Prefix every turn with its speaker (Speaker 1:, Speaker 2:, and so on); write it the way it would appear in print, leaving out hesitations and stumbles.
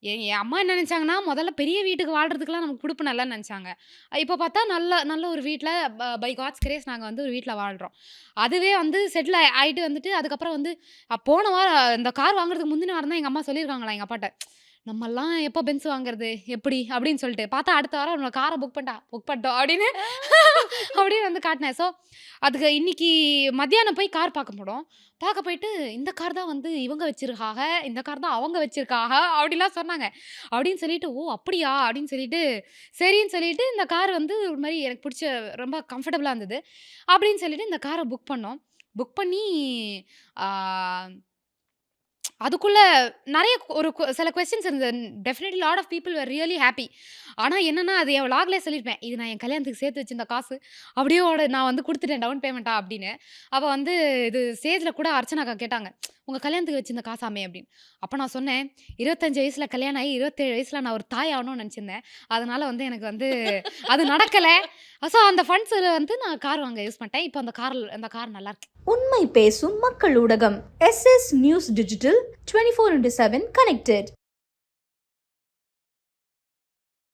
Speaker 1: என் அம்மா என்ன நெனச்சாங்கன்னா, முதல்ல பெரிய வீட்டுக்கு வாழ்றதுக்குலாம் நமக்கு குடுப்பு நல்லன்னு நெனச்சாங்க. இப்ப பார்த்தா நல்ல நல்ல ஒரு வீட்ல பை காட்ஸ் கிரேஸ் நாங்க வந்து ஒரு வீட்ல வாழ்றோம். அதுவே வந்து செட்டில் ஆயிட்டு வந்துட்டு, அதுக்கப்புறம் வந்து போன வாரம் இந்த கார் வாங்குறதுக்கு முந்தின வாரம் தான் எங்க அம்மா சொல்லியிருக்காங்களாம் எங்க அப்பாட்ட. "நம்மலாம் எப்போ பென்ஸ் வாங்குறது? எப்படி?" அப்படின்னு சொல்லிட்டு. பார்த்தா அடுத்த வாரம் "உன்னோட கார புக் பண்ணிட்டா? புக் பண்ணிட்டோம்" அப்படின்னு அப்படின்னு வந்து காட்டுனேன். ஸோ, அதுக்கு இன்னைக்கு மத்தியானம் போய் கார் பார்க்க போனோம். பார்க்க போயிட்டு, "இந்த கார் தான் வந்து இவங்க வச்சிருக்காக, இந்த கார் தான் அவங்க வச்சிருக்காக" அப்படிலாம் சொன்னாங்க. அப்படின்னு சொல்லிட்டு, "ஓ! அப்படியா?" அப்படின்னு சொல்லிட்டு, சரின்னு சொல்லிட்டு இந்த கார் வந்து ஒரு மாரி எனக்கு புடிச்ச ரொம்ப கம்ஃபர்டபுளா இருந்தது. அப்படின்னு சொல்லிட்டு இந்த கார புக் பண்ணோம். புக் பண்ணி ஆ அதுக்குள்ள நெறைய ஒரு சில கொஸ்டின்ஸ் இருந்தது. Definitely lot of people were really happy. ஆனா என்னன்னா, அது என் விளாக்லயே சொல்லியிருப்பேன். இது நான் என் கல்யாணத்துக்கு சேர்த்து வச்சிருந்த காசு. அப்படியே நான் வந்து குடுத்துட்டேன் டவுன் பேமெண்ட்டா அப்படின்னு. அப்ப வந்து இது ஸ்டேஜ்ல கூட அர்ச்சனா அக்கா கேட்டாங்க. "உங்க கல்யாணத்துக்கு வச்சிருந்த காசாமே?" அப்படின்னு. அப்ப நான் சொன்னேன், "25 வயசுல கல்யாணம் ஆகி 27 வயசுல நான் ஒரு தாய் ஆகணும்னு நெனச்சிருந்தேன். அதனால வந்து எனக்கு வந்து அது நடக்கல. ஸோ அந்த ஃபண்ட்ஸ்ல வந்து நான் கார் வாங்க யூஸ் பண்ணிட்டேன். இப்ப அந்த கார் நல்லாருக்கு."
Speaker 2: உண்மை பேசும் மக்கள் ஊடகம் SS நியூஸ் டிஜிட்டல் 24/7 கனெக்டட்.